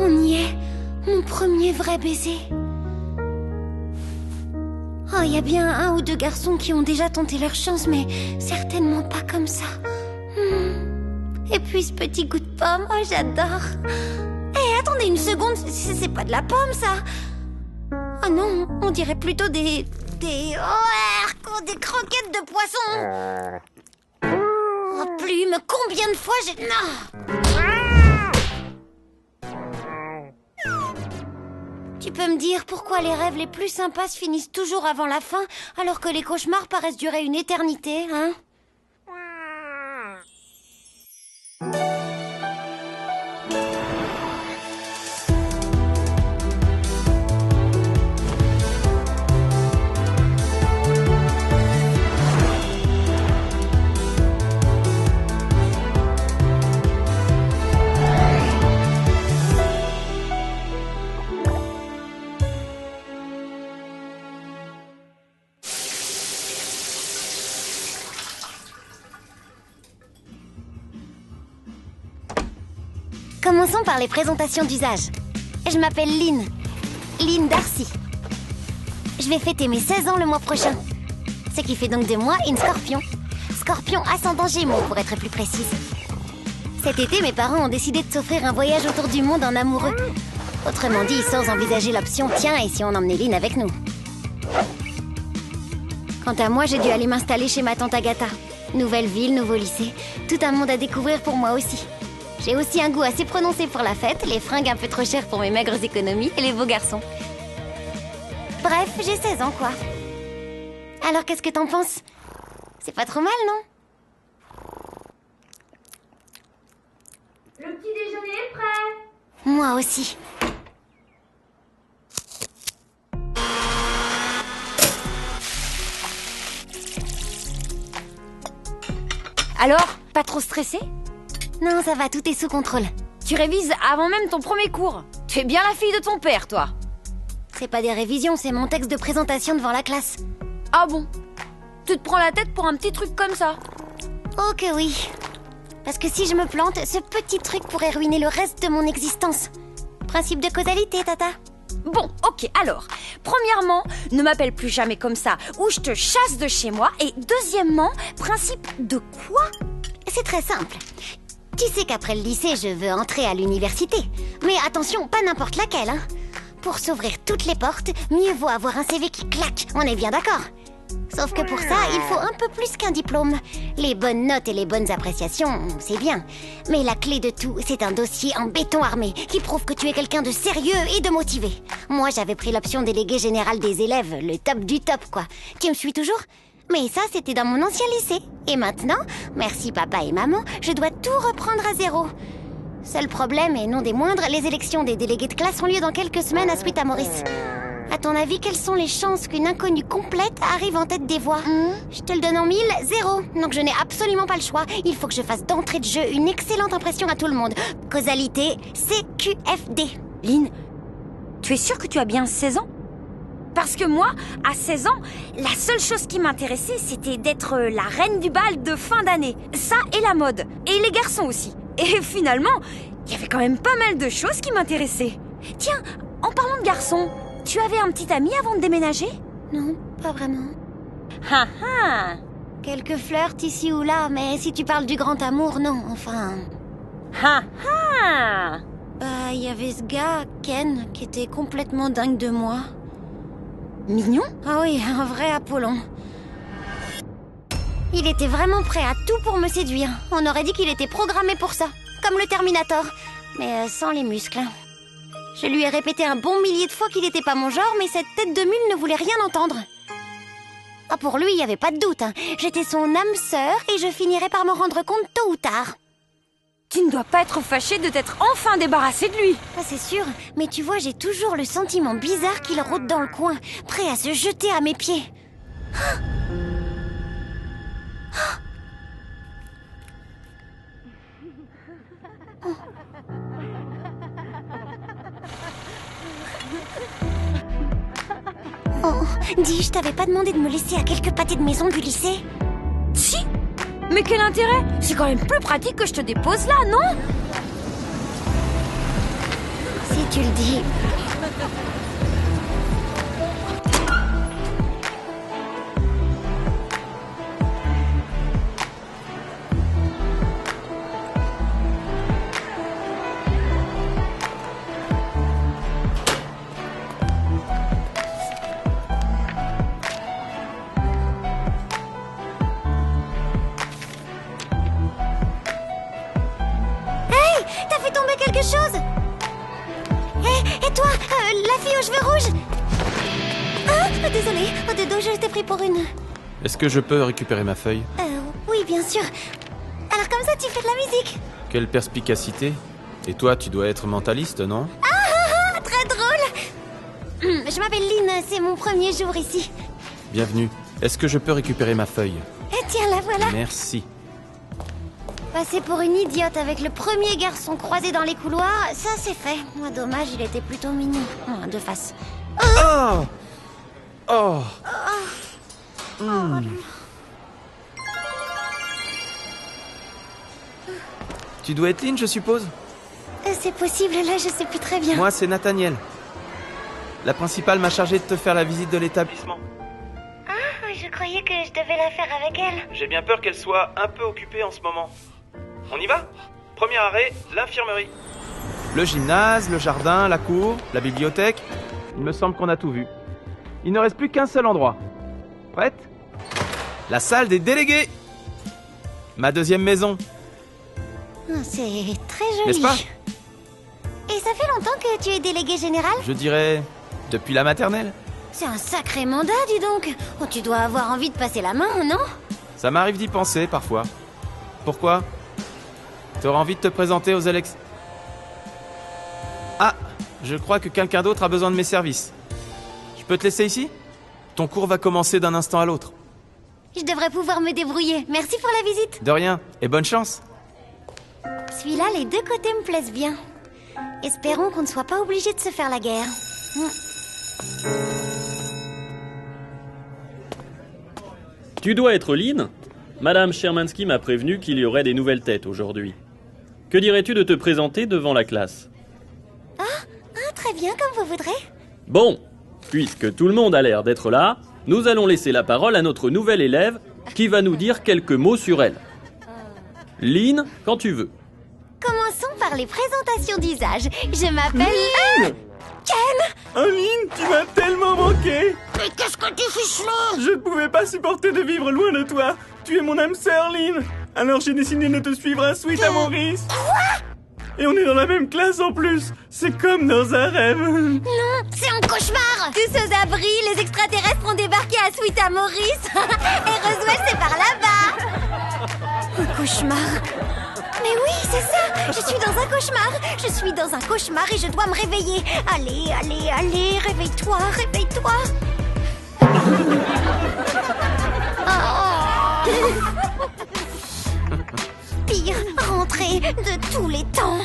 On y est. Mon premier vrai baiser. Oh, il y a bien un ou deux garçons qui ont déjà tenté leur chance, mais certainement pas comme ça. Et puis ce petit goût de pomme, oh j'adore. Eh, attendez une seconde, c'est pas de la pomme ça. Oh non, on dirait plutôt des croquettes de poisson. Oh plume, combien de fois j'ai... Non. Tu peux me dire pourquoi les rêves les plus sympas se finissent toujours avant la fin, alors que les cauchemars paraissent durer une éternité, hein? Commençons par les présentations d'usage. Je m'appelle Lynn. Lynn Darcy. Je vais fêter mes 16 ans le mois prochain. Ce qui fait donc de moi une scorpion. Scorpion ascendant Gémeaux, pour être plus précise. Cet été, mes parents ont décidé de s'offrir un voyage autour du monde en amoureux. Autrement dit, sans envisager l'option « Tiens, et si on emmenait Lynn avec nous ?» Quant à moi, j'ai dû aller m'installer chez ma tante Agatha. Nouvelle ville, nouveau lycée. Tout un monde à découvrir pour moi aussi. J'ai aussi un goût assez prononcé pour la fête, les fringues un peu trop chères pour mes maigres économies et les beaux garçons. Bref, j'ai 16 ans, quoi. Alors, qu'est-ce que t'en penses? C'est pas trop mal, non? Le petit déjeuner est prêt. Moi aussi. Alors, pas trop stressé? Non, ça va, tout est sous contrôle. Tu révises avant même ton premier cours. Tu es bien la fille de ton père, toi. C'est pas des révisions, c'est mon texte de présentation devant la classe. Ah bon? Tu te prends la tête pour un petit truc comme ça? Oh que oui. Parce que si je me plante, ce petit truc pourrait ruiner le reste de mon existence. Principe de causalité, Tata. Bon, ok, alors, premièrement, ne m'appelle plus jamais comme ça, ou je te chasse de chez moi. Et deuxièmement, principe de quoi? C'est très simple. Tu sais qu'après le lycée, je veux entrer à l'université. Mais attention, pas n'importe laquelle, hein. Pour s'ouvrir toutes les portes, mieux vaut avoir un CV qui claque, on est bien d'accord. Sauf que pour ça, il faut un peu plus qu'un diplôme. Les bonnes notes et les bonnes appréciations, c'est bien. Mais la clé de tout, c'est un dossier en béton armé qui prouve que tu es quelqu'un de sérieux et de motivé. Moi, j'avais pris l'option délégué général des élèves, le top du top, quoi. Tu me suis toujours ? Mais ça, c'était dans mon ancien lycée. Et maintenant, merci papa et maman, je dois tout reprendre à zéro. Seul problème, et non des moindres, les élections des délégués de classe ont lieu dans quelques semaines à Suite-à-Maurice. À ton avis, quelles sont les chances qu'une inconnue complète arrive en tête des voix? Je te le donne en 1000, 0. Donc je n'ai absolument pas le choix. Il faut que je fasse d'entrée de jeu une excellente impression à tout le monde. Causalité, CQFD. Lynn, tu es sûre que tu as bien 16 ans? Parce que moi, à 16 ans, la seule chose qui m'intéressait, c'était d'être la reine du bal de fin d'année. Ça et la mode. Et les garçons aussi. Et finalement, il y avait quand même pas mal de choses qui m'intéressaient. Tiens, en parlant de garçons, tu avais un petit ami avant de déménager? Non, pas vraiment. Ah ah! Quelques flirts ici ou là, mais si tu parles du grand amour, non, enfin... Ah ah! Bah, il y avait ce gars, Ken, qui était complètement dingue de moi. Mignon? Ah oui, un vrai Apollon. Il était vraiment prêt à tout pour me séduire. On aurait dit qu'il était programmé pour ça, comme le Terminator, mais sans les muscles. Je lui ai répété un bon millier de fois qu'il n'était pas mon genre, mais cette tête de mule ne voulait rien entendre. Ah, pour lui, il n'y avait pas de doute, hein. J'étais son âme sœur et je finirais par me rendre compte tôt ou tard. Tu ne dois pas être fâchée de t'être enfin débarrassée de lui. Ah, c'est sûr, mais tu vois, j'ai toujours le sentiment bizarre qu'il rôde dans le coin, prêt à se jeter à mes pieds. Oh, dis, je t'avais pas demandé de me laisser à quelques pâtés de maison du lycée? Si? Mais quel intérêt? C'est quand même plus pratique que je te dépose là, non? Si tu le dis. T'as fait tomber quelque chose? Et toi, la fille aux cheveux rouges? Ah, désolée, au dodo, je t'ai pris pour une... Est-ce que je peux récupérer ma feuille? Oui, bien sûr. Alors comme ça, tu fais de la musique? Quelle perspicacité. Et toi, tu dois être mentaliste, non? Ah, très drôle. Je m'appelle Lynn, c'est mon premier jour ici. Bienvenue. Est-ce que je peux récupérer ma feuille? Tiens, la voilà. Merci. Passer pour une idiote avec le premier garçon croisé dans les couloirs, ça c'est fait. Moi, dommage, il était plutôt mignon. De face. Oh! Oh! Tu dois être Lynn, je suppose? C'est possible, là je sais plus très bien. Moi, c'est Nathaniel. La principale m'a chargé de te faire la visite de l'établissement. Ah, je croyais que je devais la faire avec elle. J'ai bien peur qu'elle soit un peu occupée en ce moment. On y va? Premier arrêt, l'infirmerie. Le gymnase, le jardin, la cour, la bibliothèque. Il me semble qu'on a tout vu. Il ne reste plus qu'un seul endroit. Prête? La salle des délégués. Ma deuxième maison. C'est très joli. N'est-ce pas? Et ça fait longtemps que tu es délégué général? Je dirais depuis la maternelle. C'est un sacré mandat, dis donc. Oh, tu dois avoir envie de passer la main, non? Ça m'arrive d'y penser parfois. Pourquoi? T'auras envie de te présenter aux élections? Ah, je crois que quelqu'un d'autre a besoin de mes services. Je peux te laisser ici? Ton cours va commencer d'un instant à l'autre. Je devrais pouvoir me débrouiller. Merci pour la visite. De rien, et bonne chance. Celui-là, les deux côtés me plaisent bien. Espérons qu'on ne soit pas obligé de se faire la guerre. Tu dois être Lynn? Madame Shermansky m'a prévenu qu'il y aurait des nouvelles têtes aujourd'hui. Que dirais-tu de te présenter devant la classe? Très bien, comme vous voudrez. Bon, puisque tout le monde a l'air d'être là, nous allons laisser la parole à notre nouvelle élève qui va nous dire quelques mots sur elle. Lynn, quand tu veux. Commençons par les présentations d'usage. Je m'appelle... Oh Lynn, tu m'as tellement manqué! Mais qu'est-ce que tu fiches là? Je ne pouvais pas supporter de vivre loin de toi. Tu es mon âme sœur, Lynn. Alors j'ai décidé de te suivre à Suite à Maurice. Quoi? Et on est dans la même classe en plus. C'est comme dans un rêve. Non, c'est un cauchemar. Tous aux abris, les extraterrestres ont débarqué à Suite à Maurice. Et Roswell, c'est par là-bas. Un cauchemar. Mais oui, c'est ça. Je suis dans un cauchemar. Je suis dans un cauchemar et je dois me réveiller. Allez, allez, allez, réveille-toi, réveille-toi. Oh. Pire rentrée de tous les temps.